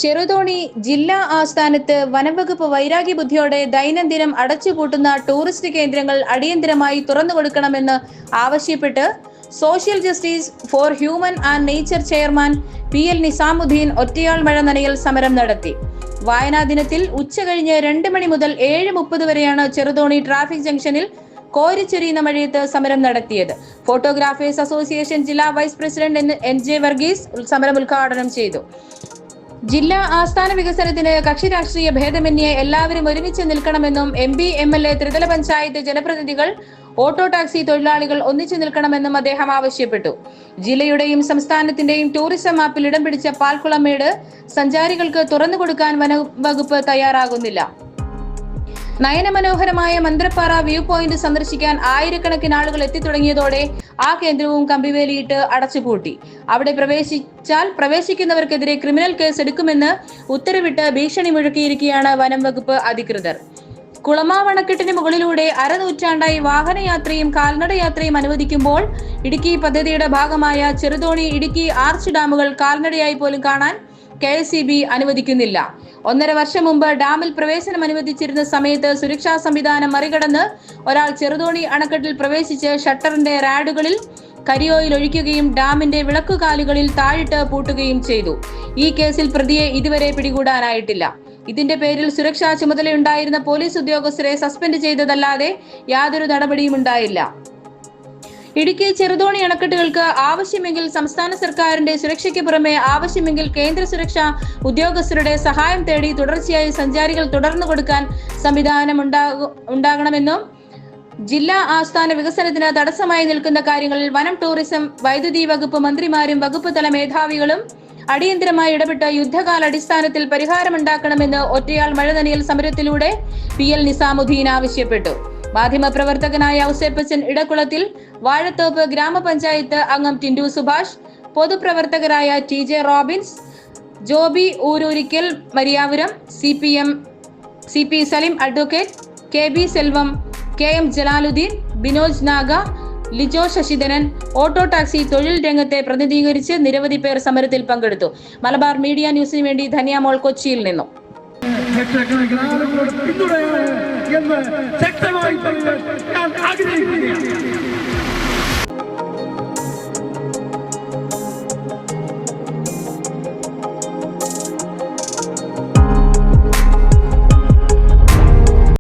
ചെറുതോണി ജില്ലാ ആസ്ഥാനത്ത് വനംവകുപ്പ് വൈരാഗ്യ ബുദ്ധിയോടെ ദൈനംദിനം അടച്ചുപൂട്ടുന്ന ടൂറിസ്റ്റ് കേന്ദ്രങ്ങൾ അടിയന്തരമായി തുറന്നുകൊടുക്കണമെന്ന് ആവശ്യപ്പെട്ട് social justice for human and nature chairman PL Nizamuddin ഒറ്റയാൾ മഴ നനയൽ സമരം നടത്തി. വായനാ ദിനത്തിൽ ഉച്ചകഴിഞ്ഞ് 2 മണി മുതൽ 7:30 വരെയാണ് ചെറുതോണി ട്രാഫിക് ജംഗ്ഷനിൽ കോരിച്ചൊരിയുന്ന മഴയത്ത് സമരം നടത്തിയത്. ഫോട്ടോഗ്രാഫേഴ്സ് അസോസിയേഷൻ ജില്ലാ വൈസ് പ്രസിഡന്റ് NJ വർഗീസ് സമരം ഉദ്ഘാടനം ചെയ്തു. ജില്ലാ ആസ്ഥാന വികസനത്തിന് കക്ഷി രാഷ്ട്രീയ ഭേദമന്യേ എല്ലാവരും ഒരുമിച്ച് നിൽക്കണമെന്നും MP, MLA, ത്രിതല പഞ്ചായത്ത് ജനപ്രതിനിധികൾ, ഓട്ടോ ടാക്സി തൊഴിലാളികൾ ഒന്നിച്ചു നിൽക്കണമെന്നും അദ്ദേഹം ആവശ്യപ്പെട്ടു. ജില്ലയുടെയും സംസ്ഥാനത്തിന്റെയും ടൂറിസം മാപ്പിൽ ഇടം പിടിച്ച പാൽക്കുളമേട് സഞ്ചാരികൾക്ക് തുറന്നുകൊടുക്കാൻ വനംവകുപ്പ് തയ്യാറാകുന്നില്ല. നയനമനോഹരമായ മന്ത്രപ്പാറ വ്യൂ പോയിന്റ് സന്ദർശിക്കാൻ ആയിരക്കണക്കിന് ആളുകൾ എത്തിത്തുടങ്ങിയതോടെ ആ കേന്ദ്രവും കമ്പിവേലിയിട്ട് അടച്ചുപൂട്ടി. അവിടെ പ്രവേശിക്കുന്നവർക്കെതിരെ ക്രിമിനൽ കേസ് എടുക്കുമെന്ന് ഉത്തരവിട്ട് ഭീഷണി മുഴക്കിയിരിക്കുകയാണ് വനം വകുപ്പ് അധികൃതർ. കുളമാവണക്കെട്ടിന് മുകളിലൂടെ അരനൂറ്റാണ്ടായി വാഹനയാത്രയും കാൽനടയാത്രയും അനുവദിക്കുമ്പോൾ ഇടുക്കി പദ്ധതിയുടെ ഭാഗമായ ചെറുതോണി, ഇടുക്കി ആർച്ച് ഡാമുകൾ കാൽനടയായി പോലും കാണാൻ KSEB അനുവദിക്കുന്നില്ല. 1.5 വർഷം മുമ്പ് ഡാമിൽ പ്രവേശനം അനുവദിച്ചിരുന്ന സമയത്ത് സുരക്ഷാ സംവിധാനം മറികടന്ന് ഒരാൾ ചെറുതോണി അണക്കെട്ടിൽ പ്രവേശിച്ച് ഷട്ടറിന്റെ റാഡുകളിൽ കരിയോയിൽ ഒഴിക്കുകയും ഡാമിന്റെ വിളക്കുകാലുകളിൽ താഴിട്ട് പൂട്ടുകയും ചെയ്തു. ഈ കേസിൽ പ്രതിയെ ഇതുവരെ പിടികൂടാനായിട്ടില്ല. ഇതിന്റെ പേരിൽ സുരക്ഷാ ചുമതലയുണ്ടായിരുന്ന പോലീസ് ഉദ്യോഗസ്ഥരെ സസ്പെൻഡ് ചെയ്തതല്ലാതെ യാതൊരു നടപടിയും ഉണ്ടായില്ല. ഇടുക്കി ചെറുതോണി അണക്കെട്ടുകൾക്ക് ആവശ്യമെങ്കിൽ സംസ്ഥാന സർക്കാരിന്റെ സുരക്ഷയ്ക്ക് പുറമെ ആവശ്യമെങ്കിൽ കേന്ദ്ര സുരക്ഷാ ഉദ്യോഗസ്ഥരുടെ സഹായം തേടി തുടർച്ചയായി സഞ്ചാരികൾ തുടർന്നു കൊടുക്കാൻ സംവിധാനം ഉണ്ടാകണമെന്നും ജില്ലാ ആസ്ഥാന വികസനത്തിന് തടസ്സമായി നിൽക്കുന്ന കാര്യങ്ങളിൽ വനം, ടൂറിസം, വൈദ്യുതി വകുപ്പ് മന്ത്രിമാരും വകുപ്പ് തല മേധാവികളും അടിയന്തരമായി ഇടപെട്ട് യുദ്ധകാല അടിസ്ഥാനത്തിൽ പരിഹാരമുണ്ടാക്കണമെന്ന് ഒറ്റയാൾ മഴ നനയൽ സമരത്തിലൂടെ PL നിസാമുദ്ദീൻ ആവശ്യപ്പെട്ടു. മാധ്യമപ്രവർത്തകനായ ഔസേപ്പച്ചൻ ഇടക്കുളത്തിൽ, വാഴത്തോപ്പ് ഗ്രാമപഞ്ചായത്ത് അംഗം ടിൻഡു സുഭാഷ്, പൊതുപ്രവർത്തകരായ TJ Robins, Joby Oorurikkal Mariyapuram, CP Salim advocate, KB Selvam, KM Jalaluddin, Binoj Naga, Lijo Sasidharan, auto taxi തൊഴിൽ രംഗത്തെ പ്രതിനിധീകരിച്ച് നിരവധി പേർ സമരത്തിൽ പങ്കെടുത്തു. മലബാർ മീഡിയ ന്യൂസിന് വേണ്ടി ധന്യമോൾ, കൊച്ചിയിൽ നിന്നും. ശക്തമായി ഞാൻ ആഗ്രഹിക്കുകയാണ്.